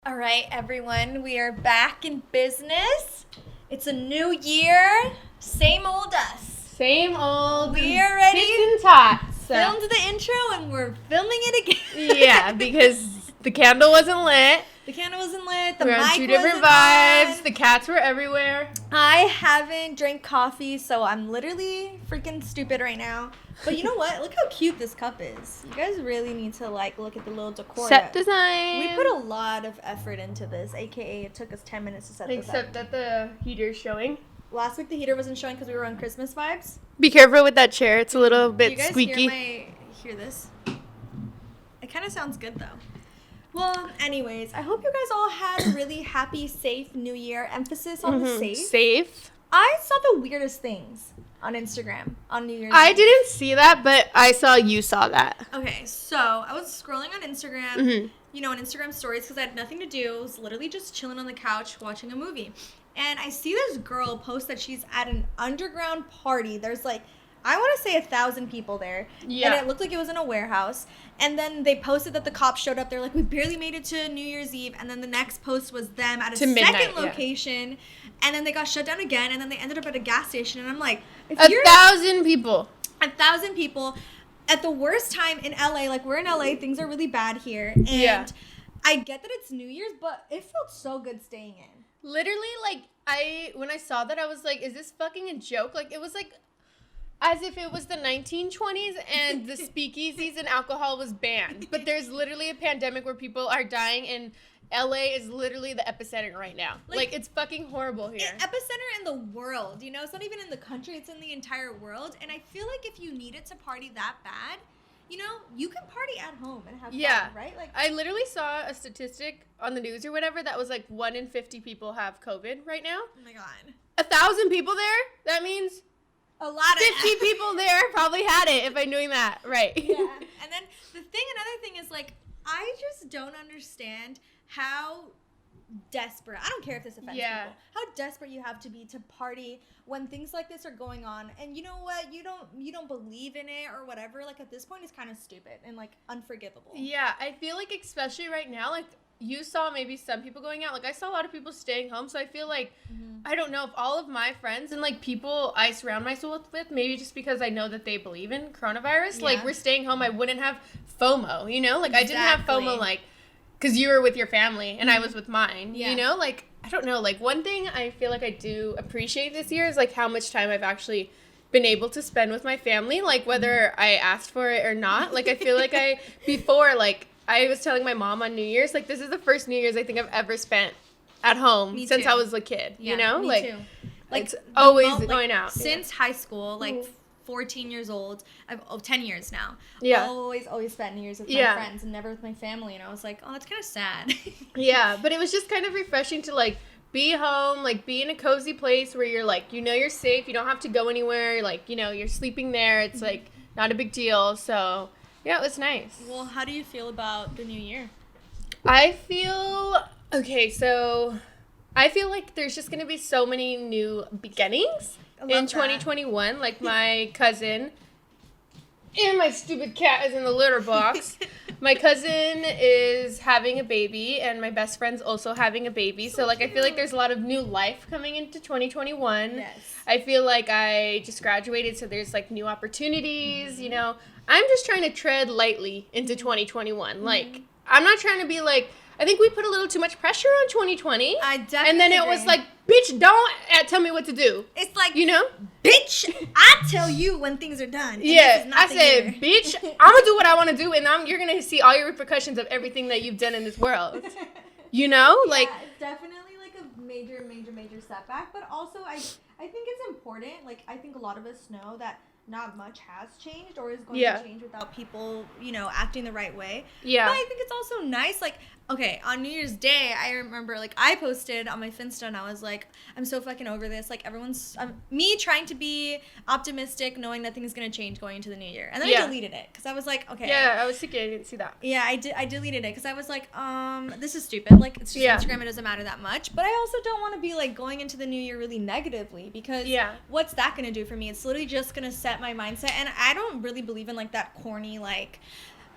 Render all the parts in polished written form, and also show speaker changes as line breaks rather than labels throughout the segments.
All right, everyone, we are back in business. It's a new year, same old us.
Same old.
We are ready.
Tits and tots.
Filmed the intro and we're filming it again.
Yeah, because the candle wasn't lit.
The candle wasn't lit. The
We're
mic
on two different
wasn't
vibes.
on.
The cats were everywhere.
I haven't drank coffee, so I'm literally freaking stupid right now. But you know what? Look how cute this cup is. You guys really need to look at the little decor.
Set design.
We put a lot of effort into this, aka it took us 10 minutes to set this up.
Except that the heater's showing.
Last week the heater wasn't showing because we were on Christmas vibes.
Be careful with that chair. It's a little bit
Do you guys
squeaky.
hear this? It kind of sounds good though. Well, anyways, I hope you guys all had a really happy, safe New Year. Emphasis on the safe.
Safe.
I saw the weirdest things on Instagram on New Year's
I
Eve.
didn't see that, but I saw you saw that.
Okay, so I was scrolling on Instagram, on Instagram stories because I had nothing to do. I was literally just chilling on the couch watching a movie. And I see this girl post that she's at an underground party. There's I want to say 1,000 people there.
Yeah.
And it looked like it was in a warehouse. And then they posted that the cops showed up. They're like, we barely made it to New Year's Eve. And then the next post was them at a second location. Yeah. And then they got shut down again. And then they ended up at a gas station. And I'm like, if
1,000 people.
1,000 people at the worst time in LA. We're in LA. Things are really bad here. And I get that it's New Year's, but it felt so good staying in.
Literally, when I saw that, I was like, is this fucking a joke? It was as if it was the 1920s and the speakeasies and alcohol was banned. But there's literally a pandemic where people are dying, and LA is literally the epicenter right now. It's fucking horrible here.
Epicenter in the world, It's not even in the country, it's in the entire world. And I feel like if you needed to party that bad, you can party at home and have fun, right?
I literally saw a statistic on the news or whatever that was 1 in 50 people have COVID right now.
Oh my God.
1,000 people there? That means
a lot of
50 people there probably had it, if I'm doing that right.
Yeah. And then another thing is I just don't understand how desperate, I don't care if this offends people, how desperate you have to be to party when things like this are going on, and you know what, you don't believe in it or whatever. At this point it's kind of stupid and unforgivable.
Yeah, I feel especially right now, you saw maybe some people going out, I saw a lot of people staying home, so I feel I don't know if all of my friends and people I surround myself with, maybe just because I know that they believe in coronavirus, we're staying home, I wouldn't have FOMO,
Exactly.
I didn't have FOMO because you were with your family and I was with mine, I don't know, one thing I feel I do appreciate this year is how much time I've actually been able to spend with my family, whether I asked for it or not. I feel I was telling my mom on New Year's, this is the first New Year's I think I've ever spent at home since I was a kid,
Me too.
It's always going out.
Since high school, 14 years old, 10 years now.
Yeah.
Always spent New Year's with my friends and never with my family. And I was like, oh, that's kind of sad.
Yeah, but it was just kind of refreshing to be home, be in a cozy place where you're you're safe, you don't have to go anywhere, you're sleeping there, it's not a big deal, so yeah, it was nice.
Well, how do you feel about the new year?
I feel there's just going to be so many new beginnings in 2021. My cousin and my stupid cat is in the litter box. My cousin is having a baby, and my best friend's also having a baby. So, I feel there's a lot of new life coming into 2021.
Yes. I
feel I just graduated, so there's, new opportunities, I'm just trying to tread lightly into 2021. I'm not trying to be I think we put a little too much pressure on 2020.
I definitely
And then it was bitch, don't tell me what to do.
It's bitch, I tell you when things are done.
Yeah, I said, bitch, I'm going to do what I want to do, and you're going to see all your repercussions of everything that you've done in this world.
Yeah, it's definitely a major setback, but also I think it's important. I think a lot of us know that not much has changed or is going to change without people, acting the right way.
Yeah.
But I think it's also nice, okay, on New Year's Day, I remember, I posted on my Finsta, and I was I'm so fucking over this. Everyone's, me trying to be optimistic, knowing nothing's going to change going into the new year. And then I deleted it, because I was okay.
Yeah, I was thinking, I didn't see that.
Yeah, I deleted it, because I was this is stupid. It's just Instagram, it doesn't matter that much. But I also don't want to be, going into the new year really negatively, because what's that going to do for me? It's literally just going to set my mindset, and I don't really believe in, that corny,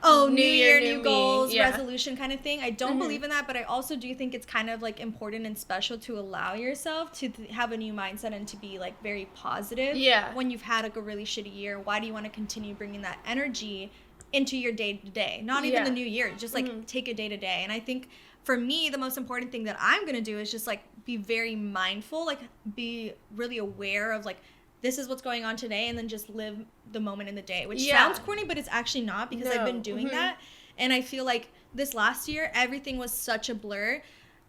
new year, new goals, resolution kind of thing. I don't
Mm-hmm.
believe in that, but I also do think it's kind of like important and special to allow yourself to have a new mindset and to be like very positive.
Yeah.
When you've had like a really shitty year, why do you want to continue bringing that energy into your day to day? Not even the new year, just like
Mm-hmm.
take a day to day. And I think for me, the most important thing that I'm going to do is just like be very mindful, like be really aware of like, this is what's going on today, and then just live the moment in the day, which sounds corny, but it's actually not, because I've been doing that. And I feel like this last year, everything was such a blur,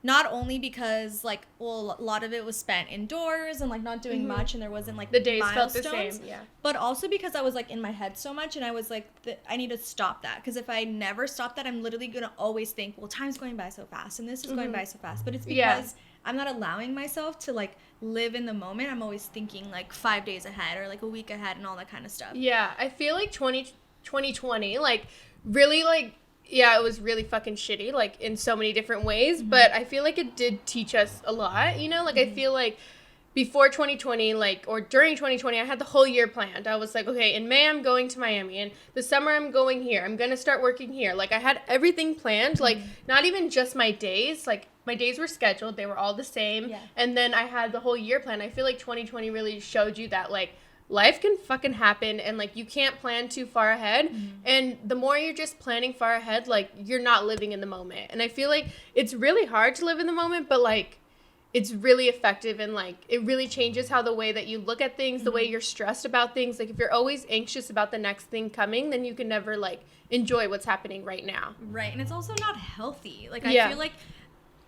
not only because like, well, a lot of it was spent indoors and like not doing much, and there wasn't like
the days
milestones,
felt the same,
but also because I was like in my head so much, and I was like, I need to stop that, because if I never stop that, I'm literally gonna always think, well, time's going by so fast and this is going by so fast, but it's because I'm not allowing myself to like live in the moment. I'm always thinking like 5 days ahead or like a week ahead and all that kind of stuff.
Yeah, I feel like 2020 like really like, yeah, it was really fucking shitty, like, in so many different ways, but I feel like it did teach us a lot, you know? Like, I feel like before 2020, like, or during 2020, I had the whole year planned. I was like, okay, in May, I'm going to Miami, and the summer, I'm going here. I'm going to start working here. Like, I had everything planned, like, not even just my days. Like, my days were scheduled. They were all the same, and then I had the whole year planned. I feel like 2020 really showed you that, like, life can fucking happen, and like you can't plan too far ahead, and the more you're just planning far ahead, like you're not living in the moment. And I feel like it's really hard to live in the moment, but like it's really effective, and like it really changes how the way that you look at things, the way you're stressed about things. Like if you're always anxious about the next thing coming, then you can never like enjoy what's happening right now.
Right. And it's also not healthy. Like I feel like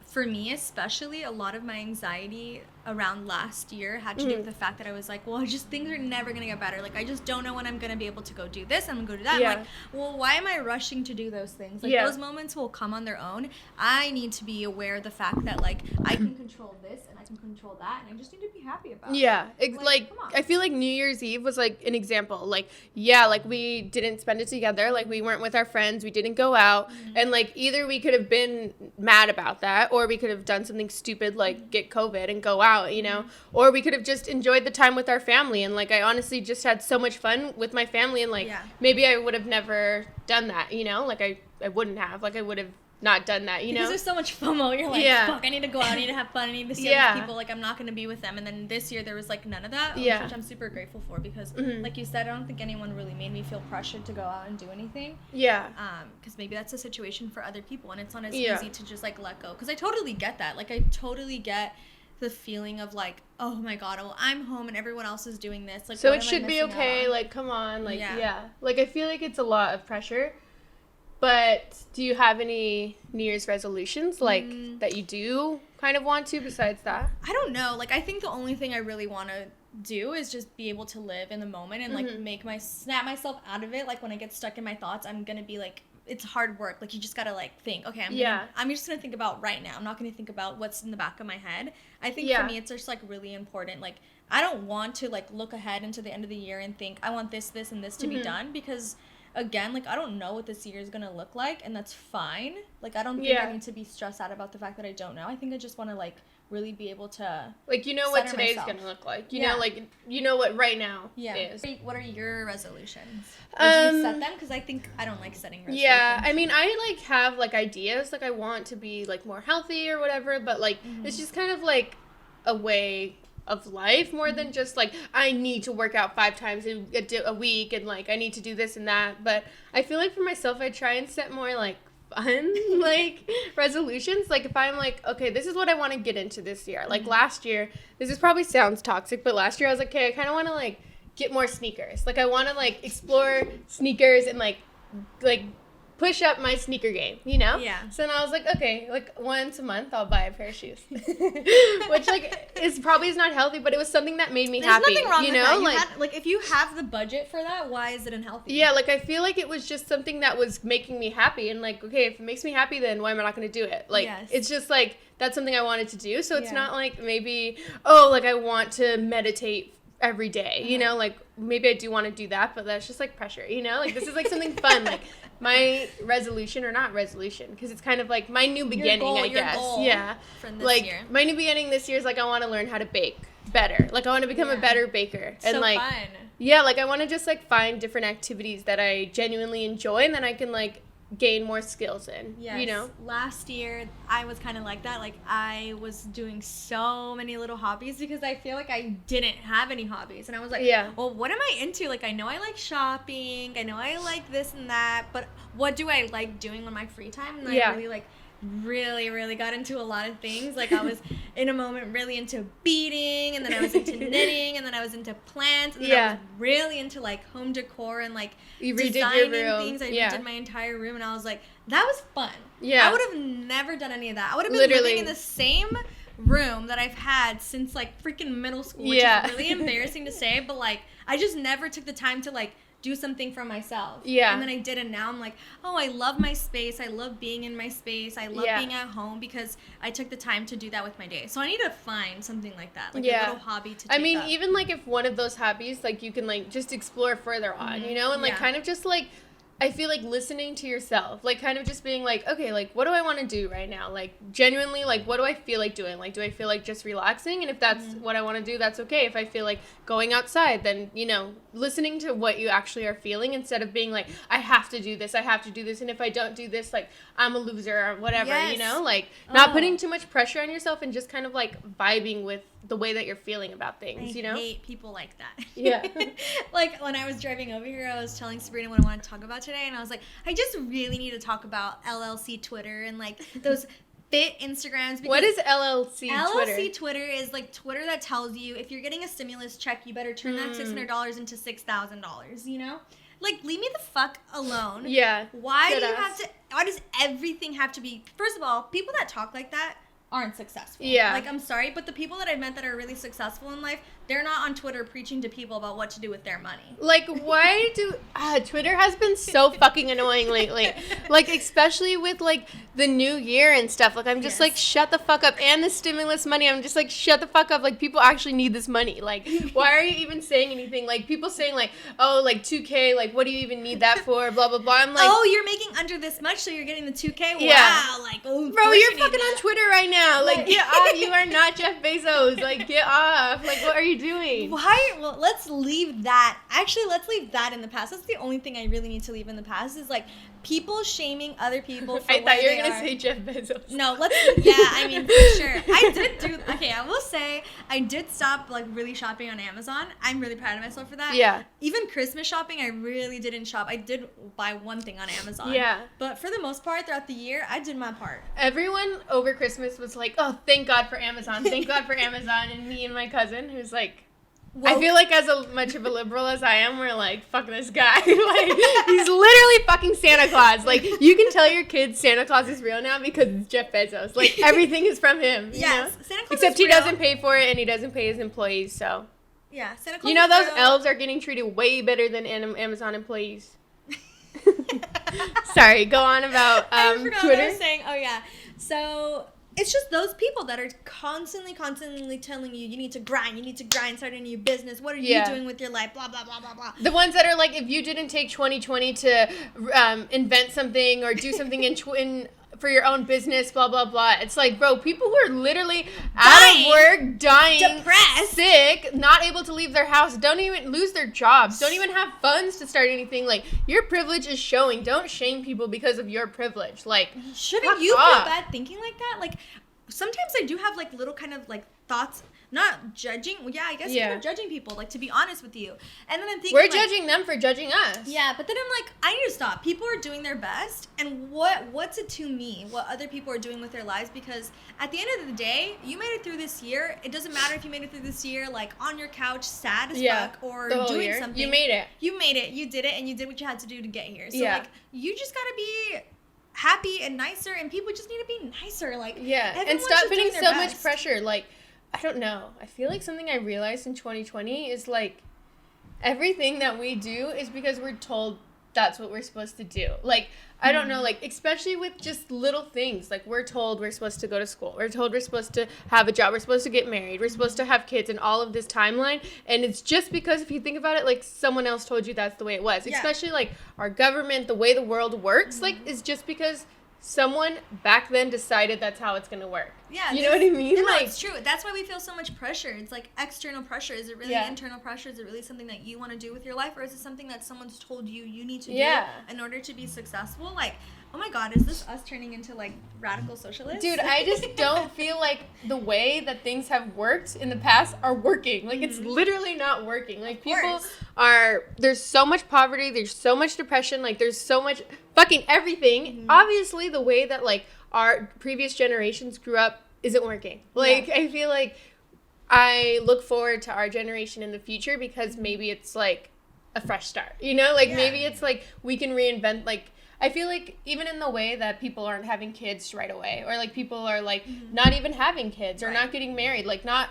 for me especially, a lot of my anxiety around last year had to do with the fact that I was like, well, just things are never gonna get better. Like I just don't know when I'm gonna be able to go do this, I'm gonna go do that. I'm like, well, why am I rushing to do those things? Like those moments will come on their own. I need to be aware of the fact that like I can control this and I can control that, and I just need to be happy about it.
Like I feel like New Year's Eve was like an example. Like like we didn't spend it together, like we weren't with our friends, we didn't go out, and like either we could have been mad about that, or we could have done something stupid like get COVID and go out, you know, or we could have just enjoyed the time with our family. And like I honestly just had so much fun with my family, and like maybe I would have never done that, you know, like I wouldn't have, like I would have not done that, you know,
because there's so much FOMO. You're like, fuck, I need to go out, I need to have fun, I need to see other people, like I'm not going to be with them. And then this year there was like none of that, which I'm super grateful for, because like you said, I don't think anyone really made me feel pressured to go out and do anything. Because maybe that's a situation for other people, and it's not as easy to just like let go, because I totally get that. Like I totally get the feeling of like, oh my god, well I'm home and everyone else is doing this, like
so it should be okay, like come on, like like I feel like it's a lot of pressure. But do you have any New Year's resolutions, like, that you do kind of want to besides that?
I don't know. Like, I think the only thing I really want to do is just be able to live in the moment and, like, snap myself out of it. Like, when I get stuck in my thoughts, I'm going to be, like, it's hard work. Like, you just got to, like, think, okay, I'm just going to think about right now. I'm not going to think about what's in the back of my head. I think for me, it's just, like, really important. Like, I don't want to, like, look ahead into the end of the year and think, I want this, this, and this to be done, because again, like, I don't know what this year is gonna look like, and that's fine. Like, I don't think I need to be stressed out about the fact that I don't know. I think I just want to, like, really be able to,
like, you know what today's gonna look like. You know, like, you know what right now is.
What are your resolutions? Do you set them? Because I think I don't like setting resolutions.
Yeah, I mean, I, like, have, like, ideas. Like, I want to be, like, more healthy or whatever, but, like, it's just kind of, like, a way of life more than just like I need to work out 5 times a week, and like I need to do this and that. But I feel like for myself, I try and set more like fun like resolutions. Like if I'm like, okay, this is what I want to get into this year. Like last year, this is probably sounds toxic, but last year I was like, okay, I kind of want to like get more sneakers. Like I want to like explore sneakers and like push up my sneaker game, you know?
Yeah.
So then I was like, okay, like once a month I'll buy a pair of shoes. Which like is not healthy, but it was something that made me happy.
There's nothing wrong with that.
Like,
like if you have the budget for that, why is it unhealthy?
Yeah, like I feel like it was just something that was making me happy, and like, okay, if it makes me happy, then why am I not going to do it? Like it's just like that's something I wanted to do. So it's not like maybe, oh, like I want to meditate every day, you know, like maybe I do want to do that, but that's just like pressure, you know, like this is like something fun, like my resolution, or not resolution, because it's kind of like my new beginning, I guess.
From this
like
year.
My new beginning this year is like I want to learn how to bake better, like I want to become a better baker, and
so
like
fun.
Yeah, like, I want to just, like, find different activities that I genuinely enjoy and then I can, like, gain more skills in, you know?
Last year, I was kind of like that. Like, I was doing so many little hobbies because I feel like I didn't have any hobbies. And I was like, well, what am I into? Like, I know I like shopping. I know I like this and that. But what do I like doing on my free time? And I really got into a lot of things. Like, I was in a moment really into beading, and then I was into knitting, and then I was into plants, and then I was really into like home decor and like designing things. I redid my entire room, and I was like, that was fun. I would have never done any of that. I would have been living in the same room that I've had since like freaking middle school, which is really embarrassing to say, but like I just never took the time to like do something for myself. And then I did, and now I'm like, oh, I love my space. I love being in my space. I love being at home because I took the time to do that with my day. So I need to find something like that, like a little hobby to take up.
Even like if one of those hobbies, like you can like just explore further on, you know, and like kind of just like, I feel like listening to yourself, like kind of just being like, okay, like what do I want to do right now? Like genuinely, like what do I feel like doing? Like, do I feel like just relaxing? And if that's what I want to do, that's okay. If I feel like going outside, then, you know, listening to what you actually are feeling instead of being like, I have to do this. And if I don't do this, like I'm a loser or whatever, you know, like not putting too much pressure on yourself and just kind of like vibing with the way that you're feeling about things, you know?
I hate people like that. Like, when I was driving over here, I was telling Sabrina what I wanted to talk about today, and I was like, I just really need to talk about LLC Twitter and, like, those fit Instagrams.
What is LLC Twitter?
LLC Twitter is, like, Twitter that tells you if you're getting a stimulus check, you better turn that $600 into $6,000, you know? Like, leave me the fuck alone. Why does everything have to be... First of all, people that talk like that aren't successful. Like, I'm sorry, but the people that I've met that are really successful in life, they're not on Twitter preaching to people about what to do with their money.
Like, why do... Twitter has been so fucking annoying lately. Like, especially with, like, the new year and stuff. Like, I'm just like, shut the fuck up. And the stimulus money, I'm just like, shut the fuck up. Like, people actually need this money. Like, why are you even saying anything? Like, people saying, like, oh, like, 2K, like, what do you even need that for? Blah, blah, blah. I'm like...
Oh, you're making under this much, so you're getting the 2K? Wow. Like, oh,
bro, you're fucking on Twitter right now. Like, get off. You are not Jeff Bezos. Like, get off. Like, what are you doing?
Why? Well, let's leave that. Actually, let's leave that in the past. That's the only thing I really need to leave in the past is, like, people shaming other people for
I thought you were going to say Jeff Bezos.
No, I mean, for sure. I will say, I did stop, like, really shopping on Amazon. I'm really proud of myself for that. Even Christmas shopping, I really didn't shop. I did buy one thing on Amazon. But for the most part, throughout the year, I did my part.
Everyone over Christmas was like, oh, thank God for Amazon. Thank God for Amazon. And me and my cousin, who's like... I feel like as much of a liberal as I am, we're like, fuck this guy. Like, he's literally fucking Santa Claus. Like, you can tell your kids Santa Claus is real now because it's Jeff Bezos. Like, everything is from him. You know?
Santa Claus
Except he doesn't pay for it and he doesn't pay his employees, so.
Yeah, Santa Claus
you know, those elves are getting treated way better than Amazon employees. Sorry, go on about
I forgot
Twitter.
What I was saying. Oh, yeah. So... It's just those people that are constantly telling you need to grind, start a new business. What are you doing with your life? Blah, blah, blah, blah, blah.
The ones that are like, if you didn't take 2020 to invent something or do something for your own business, blah, blah, blah. It's like, bro, people who are literally out of work, dying,
depressed,
sick, not able to leave their house, don't even lose their jobs, don't even have funds to start anything. Like, your privilege is showing. Don't shame people because of your privilege. Like,
shouldn't you feel bad thinking like that? Like, sometimes I do have, like, little kind of, like, thoughts, not judging. Well, yeah, I guess kind of judging people, like, to be honest with you. And then I'm thinking,
we're judging them for judging us.
Yeah, but then I'm like, I need to stop. People are doing their best, and what's it to me what other people are doing with their lives? Because at the end of the day, you made it through this year. It doesn't matter if you made it through this year, like, on your couch, sad as fuck, or doing something.
You made it.
You made it. You did it, and you did what you had to do to get here. So, like, you just gotta be happy and nicer, and people just need to be nicer. Like,
and stop putting so much pressure. Like, I don't know. I feel like something I realized in 2020 is, like, everything that we do is because we're told that's what we're supposed to do. Like, I don't know, like, especially with just little things. Like, we're told we're supposed to go to school. We're told we're supposed to have a job. We're supposed to get married. We're supposed to have kids and all of this timeline. And it's just because, if you think about it, like, someone else told you that's the way it was. Especially, like, our government, the way the world works, like, is just because someone back then decided that's how it's gonna work.
Yeah,
you know what I mean?
No,
like,
it's true. That's why we feel so much pressure. It's like external pressure. Is it really internal pressure? Is it really something that you want to do with your life, or is it something that someone's told you need to do in order to be successful? Like, oh my God, is this us turning into like radical socialists?
Dude, I just don't feel like the way that things have worked in the past are working. Like, it's literally not working. Like, people there's so much poverty, there's so much depression, like, there's so much fucking everything. Obviously, the way that, like, our previous generations grew up isn't working. Like, I feel like I look forward to our generation in the future because maybe it's, like, a fresh start, you know? Like, maybe it's, like, we can reinvent, like, I feel like even in the way that people aren't having kids right away, or, like, people are, like, not even having kids or not getting married, like, not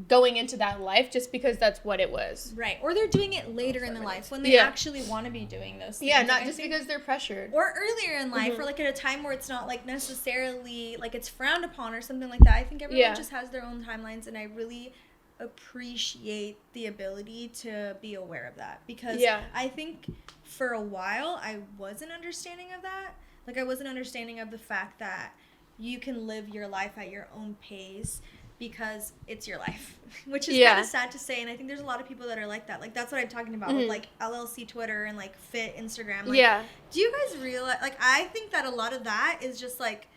going into that life just because that's what it was.
Right. Or they're doing it later in their life when they actually want to be doing those things.
Yeah, not just because they're pressured.
Or earlier in life, or, like, at a time where it's not, like, necessarily, like, it's frowned upon or something like that. I think everyone just has their own timelines, and I really appreciate the ability to be aware of that. Because I think for a while, I wasn't understanding of that. Like, I wasn't understanding of the fact that you can live your life at your own pace because it's your life, which is kind of sad to say. And I think there's a lot of people that are like that. Like, that's what I'm talking about with, like, LLC Twitter and, like, Fit Instagram. Like, do you guys realize, like, I think that a lot of that is just, like,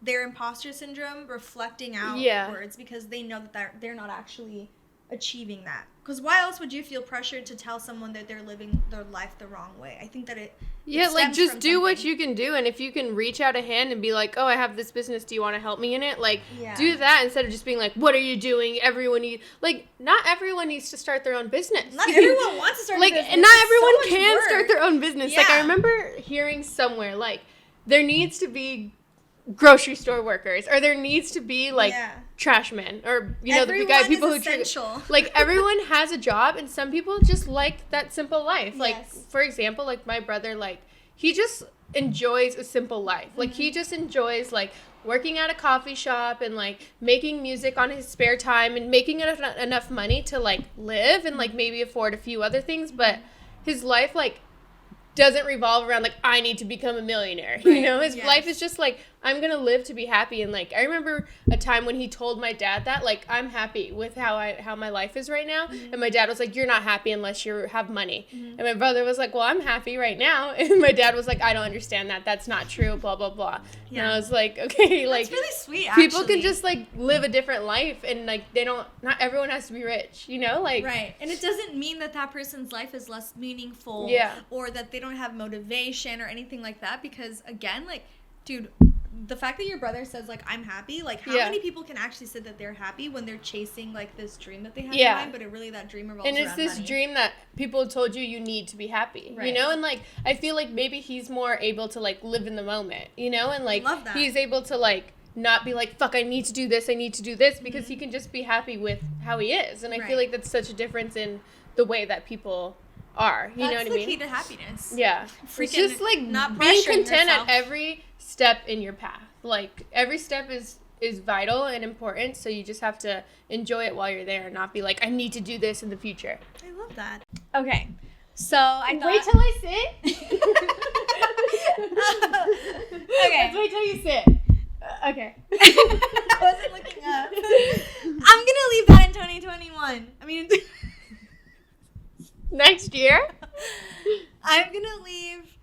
their imposter syndrome reflecting outwards because they know that they're not actually achieving that. Because why else would you feel pressured to tell someone that they're living their life the wrong way? I think that it
like, just do what you can do, and if you can reach out a hand and be like, oh, I have this business, do you want to help me in it? Like, do that instead of just being like, what are you doing? Not everyone needs to start their own business.
Not everyone wants to start a business.
And not everyone can start their own business. Like, I remember hearing somewhere, like, there needs to be grocery store workers, or there needs to be, like, trash men, or, you know, the people who like, everyone has a job, and some people just like that simple life. Like, for example, like, my brother, like, he just enjoys a simple life. Like, he just enjoys, like, working at a coffee shop and, like, making music on his spare time and making enough money to, like, live and, like, maybe afford a few other things, but his life, like, doesn't revolve around, like, I need to become a millionaire. You know, his life is just, like, I'm gonna live to be happy. And, like, I remember a time when he told my dad that, like, I'm happy with how my life is right now. And my dad was like, you're not happy unless you have money. And my brother was like, well, I'm happy right now. And my dad was like, I don't understand that. That's not true, blah, blah, blah. And I was like, okay, like,
that's really sweet, actually.
People can just, like, live a different life, and, like, not everyone has to be rich, you know? Like,
right. And it doesn't mean that person's life is less meaningful or that they don't have motivation or anything like that, because, again, like, dude, the fact that your brother says, like, I'm happy, like, how many people can actually say that they're happy when they're chasing, like, this dream that they have in mind, but really that dream revolves around money.
And it's this dream that people told you need to be happy, you know? And, like, I feel like maybe he's more able to, like, live in the moment, you know? And, like, he's able to, like, not be like, fuck, I need to do this, because he can just be happy with how he is. And I feel like that's such a difference in the way that people are, you know what I mean?
That's the key to happiness.
Yeah. It's just, like, not being content at every step in your path. Like, every step is vital and important, so you just have to enjoy it while you're there and not be like, I need to do this in the future.
I love that. Okay. So, I thought...
Wait till I sit.
Okay.
Let's wait till you sit. Okay.
I wasn't looking up. I'm gonna leave that in 2021. I mean...
Next year?
I'm gonna leave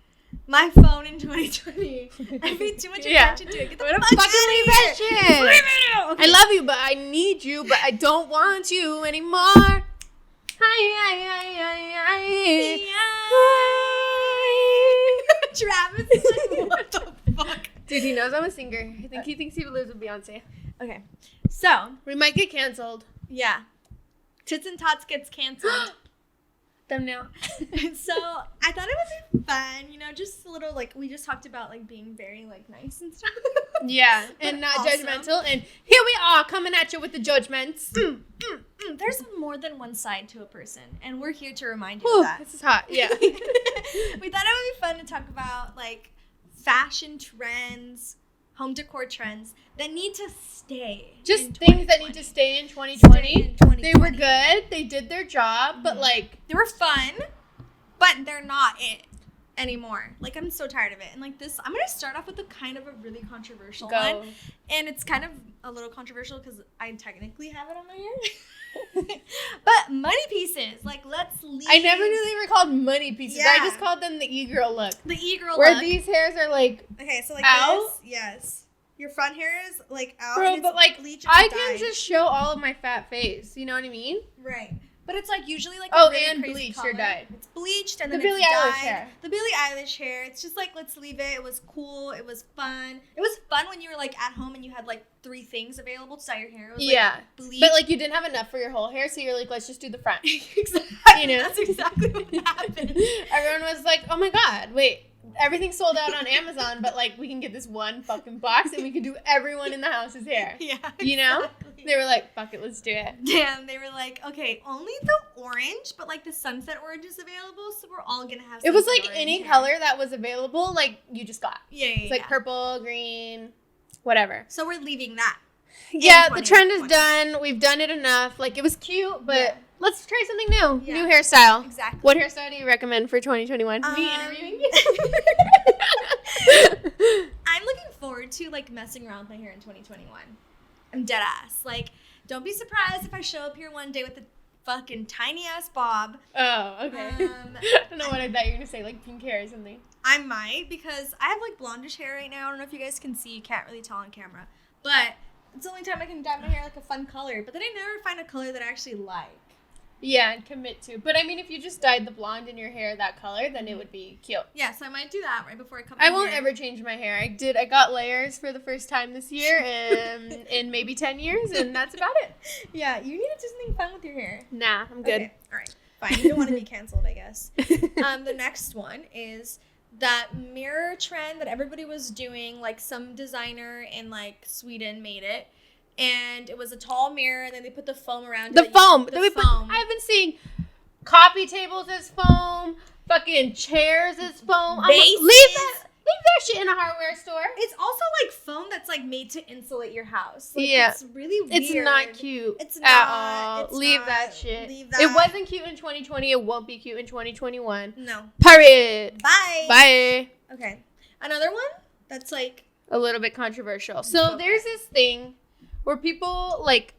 my phone in 2020. I paid too much attention to it. Get the fuck out of here.
That shit. Okay. I love you, but I need you, but I don't want you anymore.
Travis is like, what the fuck?
Dude, he knows I'm a singer. I think he thinks he lives with Beyonce.
Okay. So.
We might get canceled.
Yeah. Tits and Tots gets canceled.
Thumbnail.
So I thought it would be fun, you know, just a little, like, we just talked about, like, being very, like, nice and stuff.
Yeah, and not judgmental. And here we are coming at you with the judgments.
There's more than one side to a person, and we're here to remind you of that.
This is hot. Yeah.
We thought it would be fun to talk about, like, fashion trends, home decor trends that need to stay.
Just things that need to stay in 2020. They were good. They did their job, but, like,
they were fun, but they're not it. anymore. Like, I'm so tired of it. And like this, I'm gonna start off with a kind of a really controversial one, and it's kind of a little controversial because I technically have it on my hair. But money pieces, like, let's leave.
I never knew they were called money pieces.
Yeah.
I just called them the e-girl look.
The e-girl
where
look.
These hairs are like
okay, so like
out.
this, yes. Your front hair is like out.
Bro,
and
but like I can just show all of my fat face. You know what I mean?
Right. But it's like usually like
a
really
and
crazy
bleached
color.
or dyed.
It's bleached and then
Billie
it's
Eilish
dyed.
hair.
The Billie Eilish hair. It's just like, let's leave it. It was cool. It was fun. It was fun when you were like at home and you had like 3 things available to dye your hair. It was,
yeah.
Like, bleached.
But like you didn't have enough for your whole hair, so you're like, let's just do the front.
Exactly.
You know?
That's exactly what happened.
Everyone was like, oh my god, wait. Everything's sold out on Amazon, but like we can get this one fucking box and we can do everyone in the house's hair.
Yeah.
You know?
Exactly.
They were like, fuck it, let's do it.
Damn, they were like, okay, only the orange, but like the sunset orange is available, so we're all gonna have.
It was like
orange
any
hair.
color that was available, like you just got.
Yeah.
It's like purple, green, whatever.
So we're leaving that.
Yeah, the trend is done. We've done it enough. Like, it was cute, but let's try something new.
Yeah.
New hairstyle.
Exactly.
What hairstyle do you recommend for 2021? Me interviewing you?
I'm looking forward to, like, messing around with my hair in 2021. I'm dead ass. Like, don't be surprised if I show up here one day with a fucking tiny-ass bob.
Oh, okay. I don't know what I thought you were going to say, like pink hair or something.
I might, because I have, like, blondish hair right now. I don't know if you guys can see. You can't really tell on camera. But it's the only time I can dye my hair, like, a fun color. But then I never find a color that I actually like.
Yeah, and commit to. But I mean, if you just dyed the blonde in your hair that color, then it would be cute.
Yeah, so I might do that right before I cut
my hair. I won't ever change my hair. I got layers for the first time this year in maybe 10 years, and that's about it.
Yeah, you need to do something fun with your hair.
Nah, I'm good.
Okay, all right. Fine. You don't want to be canceled, I guess. The next one is that mirror trend that everybody was doing. Like, some designer in, like, Sweden made it. And it was a tall mirror, and then they put the foam around
it.
Foam.
I've been seeing coffee tables as foam, fucking chairs as foam. Leave that shit in a hardware store.
It's also like foam that's like made to insulate your house. Like,
yeah,
it's really weird.
It's not cute.
It's
not at all. Leave that shit.
Leave that.
It wasn't cute in 2020. It won't be cute in 2021.
No.
Period.
Bye. Okay. Another one that's like
a little bit controversial. So there's this thing where people, like,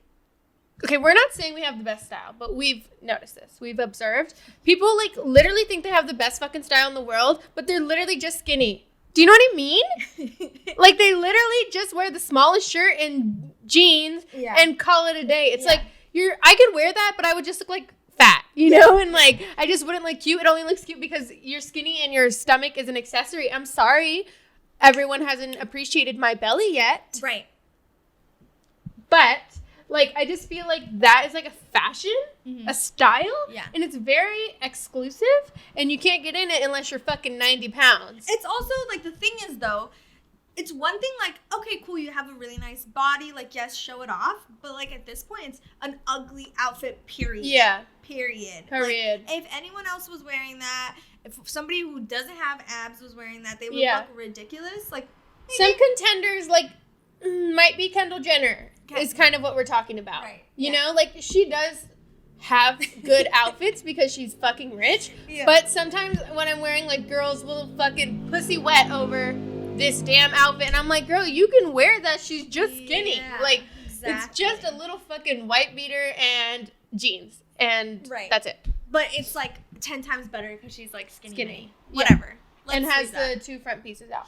okay, we're not saying we have the best style, but we've noticed this. We've observed. People, like, literally think they have the best fucking style in the world, but they're literally just skinny. Do you know what I mean? Like, they literally just wear the smallest shirt and jeans and call it a day. It's like, I could wear that, but I would just look like fat, you know? And, like, I just wouldn't look cute. It only looks cute because you're skinny and your stomach is an accessory. I'm sorry. Everyone hasn't appreciated my belly yet.
Right.
But, like, I just feel like that is, like, a fashion, a style, and it's very exclusive, and you can't get in it unless you're fucking 90 pounds.
It's also, like, the thing is, though, it's one thing, like, okay, cool, you have a really nice body, like, yes, show it off, but, like, at this point, it's an ugly outfit, period.
Yeah.
Period.
Period.
Like, if anyone else was wearing that, if somebody who doesn't have abs was wearing that, they would look ridiculous. Like,
some contenders, like, might be Kendall Jenner. Is kind of what we're talking about.
Right.
You know, like, she does have good outfits because she's fucking rich.
Yeah.
But sometimes when I'm wearing, like, girls will fucking pussy wet over this damn outfit. And I'm like, girl, you can wear that. She's just skinny.
Yeah,
like,
exactly.
It's just a little fucking white beater and jeans. That's it.
But it's, like, 10 times better because she's, like, skinny.
Yeah.
Whatever.
And has the 2 front pieces out.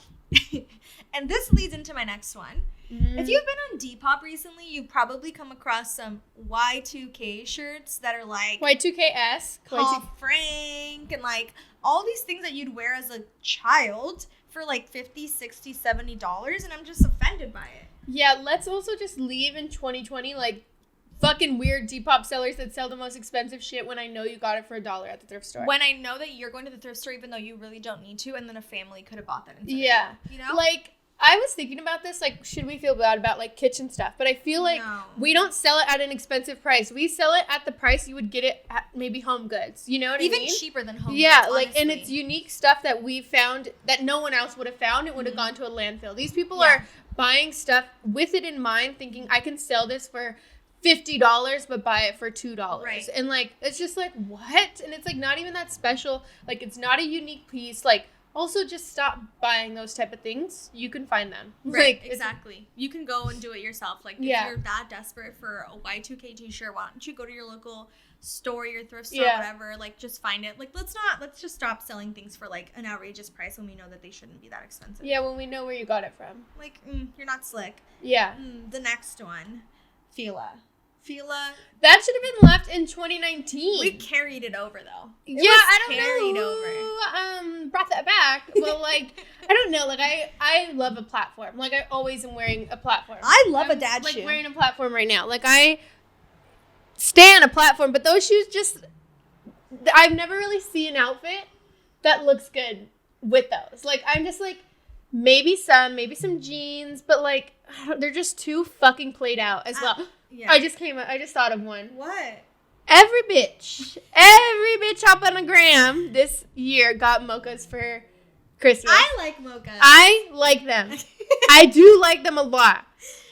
And this leads into my next one. If you've been on Depop recently, you've probably come across some Y2K shirts that are like
Y2KS,
Paul Frank, and like all these things that you'd wear as a child for like $50, $60, $70, and I'm just offended by it.
Yeah, let's also just leave in 2020 like fucking weird Depop sellers that sell the most expensive shit when I know you got it for $1 at the thrift store.
When I know that you're going to the thrift store even though you really don't need to, and then a family could have bought that instead.
Yeah.
Of you know?
Like, I was thinking about this, like, should we feel bad about, like, kitchen stuff? But I feel like we don't sell it at an expensive price. We sell it at the price you would get it at maybe Home Goods. You know what I mean?
Even cheaper than Home Goods,
like,
honestly.
and it's unique stuff that we found that no one else would have found. It would have gone to a landfill. These people are buying stuff with it in mind, thinking, I can sell this for $50, but buy it for $2.
Right.
And, like, it's just like, what? And it's, like, not even that special. Like, it's not a unique piece. Like, Also, just stop buying those type of things. You can find them.
Right, exactly. You can go and do it yourself. Like, if you're that desperate for a Y2K t-shirt, why don't you go to your local store, your thrift store, whatever, like, just find it. Like, let's just stop selling things for, like, an outrageous price when we know that they shouldn't be that expensive.
Yeah, when we know where you got it from.
Like, you're not slick.
Yeah.
The next one. Fila.
That should have been left in 2019.
We carried it over, though.
I don't know who brought that back. Well, like, I don't know. Like, I love a platform. Like, I always am wearing a platform.
I love a dad shoe.
Like, wearing a platform right now. Like, I stand a platform, but those shoes just, I've never really seen an outfit that looks good with those. Like, I'm just like, maybe some jeans, but like, they're just too fucking played out as well. Yeah. I just thought of one.
What?
Every bitch up on the gram this year got mochas for Christmas.
I like mochas.
I like them. I do like them a lot.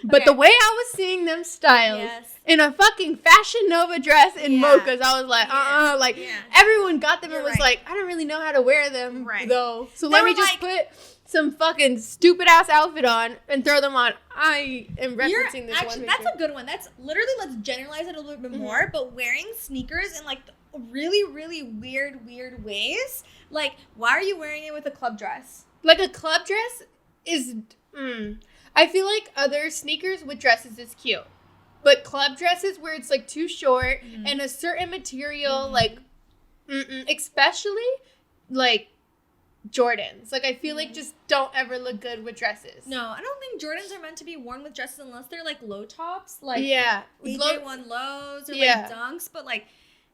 But the way I was seeing them styled in a fucking Fashion Nova dress in mochas, I was like, everyone got them and was like, I don't really know how to wear them though. So let me just put some fucking stupid ass outfit on and throw them on. I am referencing this one.
That's a good one. That's literally, let's generalize it a little bit more, but wearing sneakers in like really, really weird ways. Like, why are you wearing it with a club dress?
Like, a club dress is, I feel like other sneakers with dresses is cute. But club dresses where it's like too short and a certain material, like, especially like Jordans. Like, I feel like just don't ever look good with dresses.
No, I don't think Jordans are meant to be worn with dresses unless they're like low tops. Like, AJ1 lows or like dunks. But like,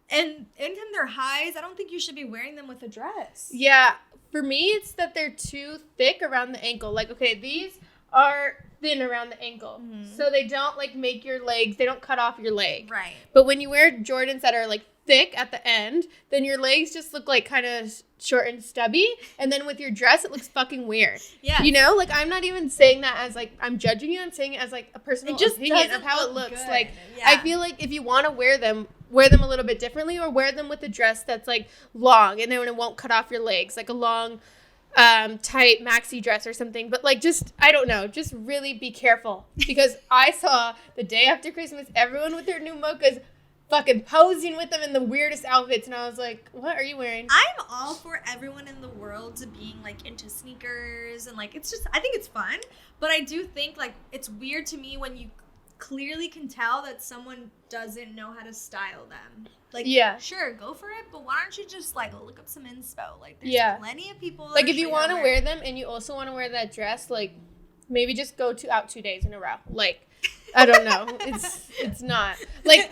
and anytime they're highs, I don't think you should be wearing them with a dress.
Yeah. For me, it's that they're too thick around the ankle. Like, okay, these are thin around the ankle. So they don't like make your legs, they don't cut off your leg.
Right.
But when you wear Jordans that are like thick at the end, then your legs just look like kind of short and stubby, and then with your dress it looks fucking weird. Yeah, you know, like, I'm not even saying that as like I'm judging you, I'm saying it as like a personal opinion of how it looks good. Like, I feel like if you want to wear them a little bit differently, or wear them with a dress that's like long and then it won't cut off your legs, like a long tight maxi dress or something. But like, just, I don't know, just really be careful, because I saw the day after Christmas everyone with their new mochas fucking posing with them in the weirdest outfits, and I was like, what are you wearing?
I'm all for everyone in the world to being like into sneakers, and like, it's just, I think it's fun, but I do think like it's weird to me when you clearly can tell that someone doesn't know how to style them. Like, sure, go for it, but why don't you just like look up some inspo? Like, there's plenty of people.
Like, if you want to wear them and you also want to wear that dress, like, maybe just go out 2 days in a row. Like, I don't know. It's not like,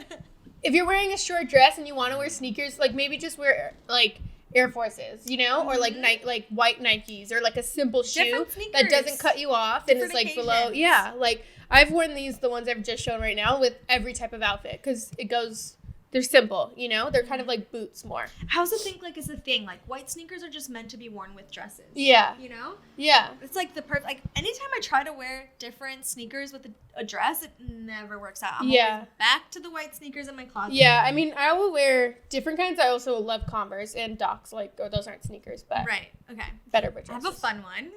if you're wearing a short dress and you want to wear sneakers, like, maybe just wear like Air Forces, you know, or like like white Nikes, or like a simple shoe that doesn't cut you off and is like below. Yeah, like, I've worn the ones I've just shown right now, with every type of outfit, because they're simple, you know? They're kind of like boots more.
How's the thing, like, is the thing, like, white sneakers are just meant to be worn with dresses.
Yeah.
You know?
Yeah.
It's like the perfect, like, anytime I try to wear different sneakers with a dress, it never works out. I'm always back to the white sneakers in my closet.
Yeah, I mean, I will wear different kinds. I also love Converse and Docs, like, or those aren't sneakers, but.
Right, okay.
Better with dresses.
I have a fun one.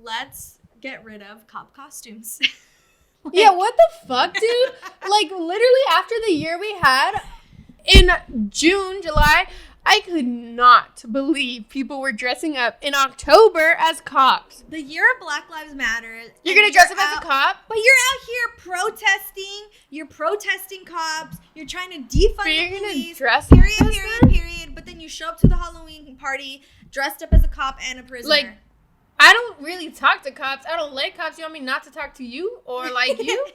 Let's get rid of cop costumes.
Like, yeah, what the fuck, dude? Like, literally after the year we had in June, July, I could not believe people were dressing up in October as cops.
The year of Black Lives Matter.
You're going to dress up as a cop?
But you're out here protesting. You're protesting cops. You're trying to defund the police.
Dress
period. But then you show up to the Halloween party dressed up as a cop and a prisoner.
Like, I don't really talk to cops. I don't like cops. You want me not to talk to you or like you?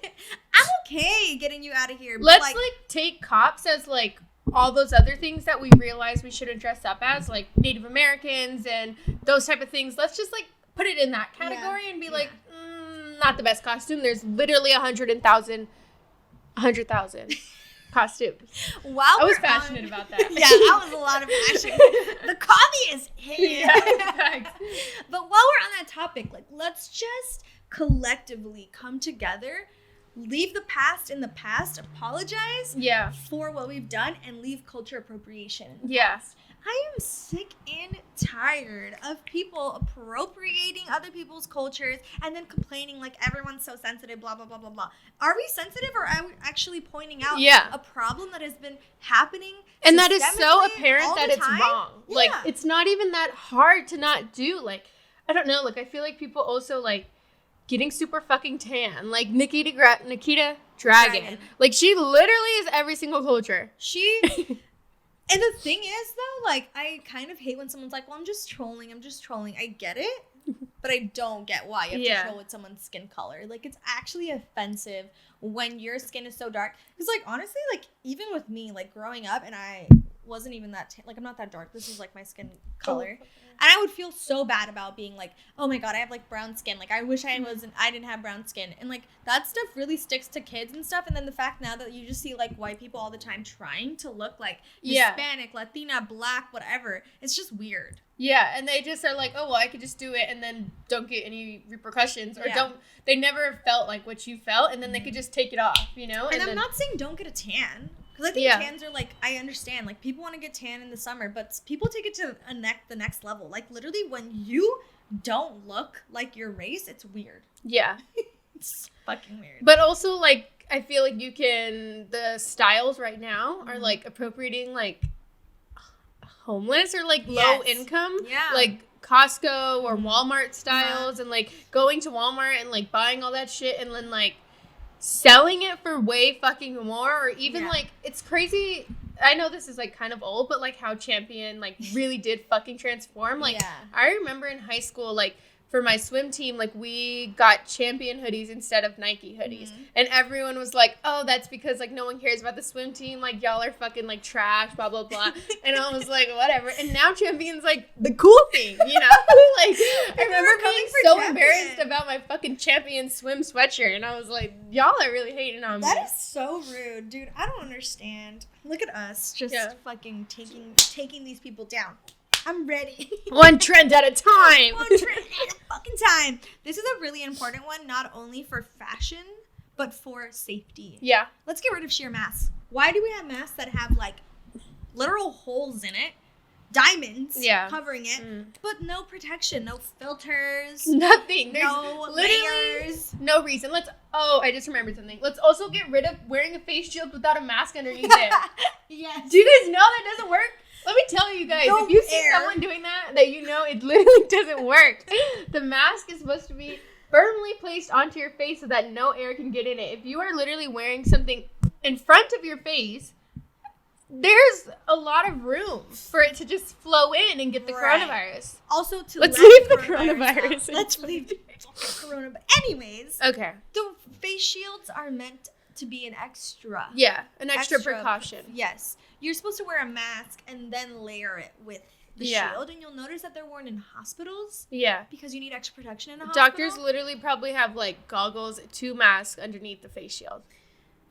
I'm okay getting you out of here.
Let's like take cops as like all those other things that we realize we shouldn't dress up as, like Native Americans and those type of things. Let's just like put it in that category and be like, not the best costume. There's literally 100,000 costumes.
I
was passionate about that.
Yeah, that was a lot of passion. The coffee is hitting.
Yeah, exactly.
But while we're on that topic, like, let's just collectively come together, leave the past in the past, apologize for what we've done, and leave culture appropriation in the past. I am sick and tired of people appropriating other people's cultures and then complaining like everyone's so sensitive, blah, blah, blah, blah, blah. Are we sensitive, or are we actually pointing out a problem that has been happening?
And that is so apparent that it's wrong.
Yeah.
Like, it's not even that hard to not do. Like, I don't know. Like, I feel like people also, like, getting super fucking tan. Like, Nikita Dragon. Like, she literally is every single culture.
And the thing is, though, like, I kind of hate when someone's like, well, I'm just trolling. I get it, but I don't get why you have to troll with someone's skin color. Like, it's actually offensive when your skin is so dark. Because, like, honestly, like, even with me, like, growing up, and I wasn't even that, like, I'm not that dark. This is, like, my skin color. And I would feel so bad about being like, oh my God, I have like brown skin. Like, I wish I didn't have brown skin. And like, that stuff really sticks to kids and stuff. And then the fact now that you just see like white people all the time trying to look like Hispanic, Latina, Black, whatever. It's just weird.
Yeah. And they just are like, oh, well, I could just do it and then don't get any repercussions, or they never felt like what you felt, and then they could just take it off, you know?
And I'm not saying don't get a tan. Because I think tans are, like, I understand. Like, people want to get tan in the summer, but people take it to the next level. Like, literally, when you don't look like your race, it's weird.
Yeah.
It's fucking weird.
But also, like, I feel like the styles right now are, like, appropriating, like, homeless or, like, low income. Yeah. Like, Costco or Walmart styles and, like, going to Walmart and, like, buying all that shit and then, like, selling it for way fucking more, or even like, it's crazy. I know this is like kind of old, but like how Champion like really did fucking transform. Like, I remember in high school, like for my swim team, like we got Champion hoodies instead of Nike hoodies, and everyone was like, oh, that's because like no one cares about the swim team, like y'all are fucking like trash, blah blah blah. And I was like, whatever. And now Champion's like the cool thing, you know? Like, I remember being so embarrassed about my fucking Champion swim sweatshirt, and I was like, y'all are really hating on me.
That is so rude, dude. I don't understand. Look at us just fucking taking these people down. I'm ready.
One trend at a time.
One trend at a fucking time. This is a really important one, not only for fashion, but for safety. Yeah. Let's get rid of sheer masks. Why do we have masks that have, like, literal holes in it, diamonds covering it, but no protection, no filters.
Nothing. There's
no layers.
No reason. I just remembered something. Let's also get rid of wearing a face shield without a mask underneath it.
Yes.
Do you guys know that doesn't work? Let me tell you guys, if you see someone doing that you know it literally doesn't work. The mask is supposed to be firmly placed onto your face so that no air can get in it. If you are literally wearing something in front of your face, there's a lot of room for it to just flow in and get the coronavirus.
Also,
let's leave the coronavirus.
Let's leave the coronavirus. Anyways,
okay.
The face shields are meant to be an extra.
Yeah, an extra precaution.
Yes. You're supposed to wear a mask and then layer it with the shield, and you'll notice that they're worn in hospitals. Yeah. Because you need extra protection in a hospital.
Doctors literally probably have, like, goggles, 2 masks underneath the face shield.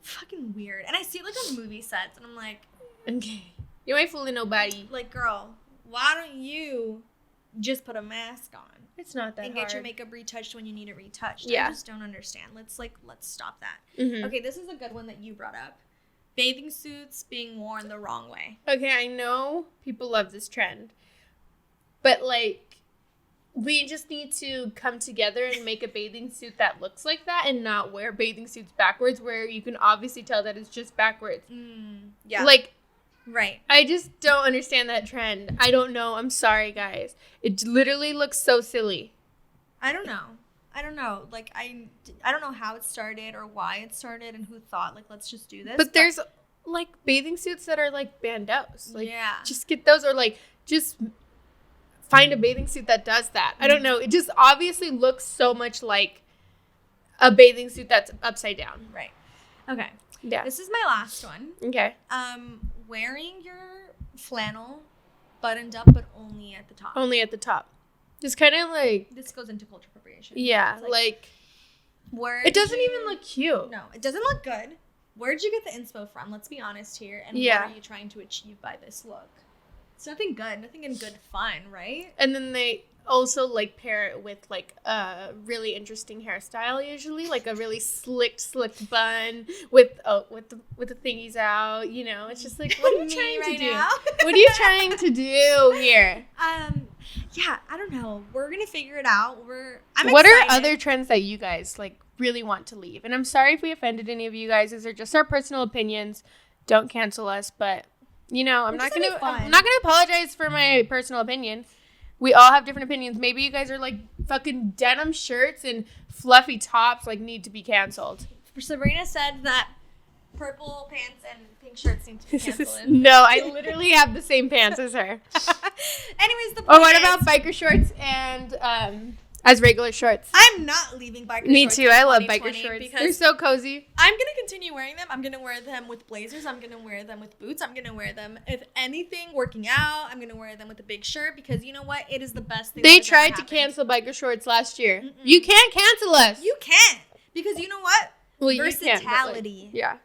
Fucking weird. And I see it, like, on movie sets, and I'm like...
Okay. You ain't fooling nobody.
Like, girl, why don't you just put a mask on?
It's not that hard.
And get your makeup retouched when you need it retouched. Yeah. I just don't understand. Let's stop that. Mm-hmm. Okay, this is a good one that you brought up. Bathing suits being worn the wrong way.
Okay, I know people love this trend. But, like, we just need to come together and make a bathing suit that looks like that and not wear bathing suits backwards where you can obviously tell that it's just backwards. Yeah. Like, right. I just don't understand that trend. I don't know. I'm sorry, guys. It literally looks so silly.
I don't know. Like, I don't know how it started or why it started and who thought, like, let's just do this.
But there's, like, bathing suits that are, like, bandeaus. Like, just get those, or, like, just find a bathing suit that does that. I don't know. It just obviously looks so much like a bathing suit that's upside down.
Right. Okay. Yeah. This is my last one.
Okay.
Wearing your flannel buttoned up, but only at the top.
Only at the top. It's kind of like...
This goes into culture appropriation.
Yeah, like it doesn't even look cute.
No, it doesn't look good. Where'd you get the inspo from? Let's be honest here. And what are you trying to achieve by this look? It's nothing good. Nothing in good fun, right?
And then they also like pair it with like a really interesting hairstyle, usually like a really slicked bun with the thingies out. You know, it's just like, what are you trying to do? What are you trying to do here?
Yeah, I don't know. We're gonna figure it out.
What are other trends that you guys like really want to leave? And I'm sorry if we offended any of you guys. These are just our personal opinions. Don't cancel us, but you know, I'm not gonna apologize for my personal opinion. We all have different opinions. Maybe you guys are like fucking denim shirts and fluffy tops like need to be canceled.
Sabrina said that purple pants and pink shirts need to be canceled.
No, I literally have the same pants as her.
Anyways, the point
what about biker shorts and as regular shorts?
I'm not leaving biker shorts.
Me too. I love biker shorts. They're so cozy.
I'm going to continue wearing them. I'm going to wear them with blazers. I'm going to wear them with boots. I'm going to wear them, if anything, working out. I'm going to wear them with a big shirt because you know what? It is the best thing.
They tried to cancel biker shorts last year. Mm-mm. You can't cancel us.
You can't. Because you know what?
Well,
versatility.
Yeah.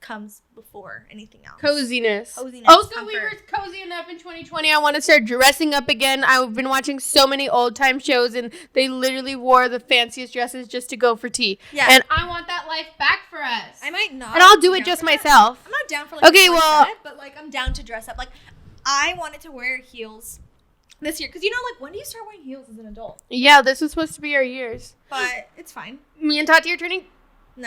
Comes before anything else.
Coziness. Also,
comfort.
We were cozy enough in 2020. I want to start dressing up again. I've been watching so many old time shows, and they literally wore the fanciest dresses just to go for tea. Yeah. And I want that life back for us.
I might not.
And I'll do it just myself.
I'm not down for but like I'm down to dress up. Like I wanted to wear heels this year because you know, like when do you start wearing heels as an adult?
Yeah, this was supposed to be our years.
But it's fine.
Me and Tati are turning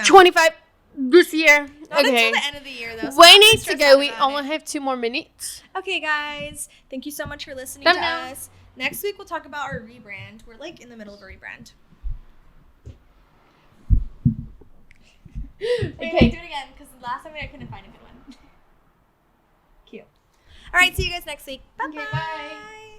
25. This year.
Not until the end of the year, though.
So we need to go. We only have 2 more minutes.
Okay, guys. Thank you so much for listening to us. Next week, we'll talk about our rebrand. We're, like, in the middle of a rebrand. Okay, do it again, because last time I couldn't find a good one. Cute. All right, see you guys next week. Bye-bye.
Okay, bye.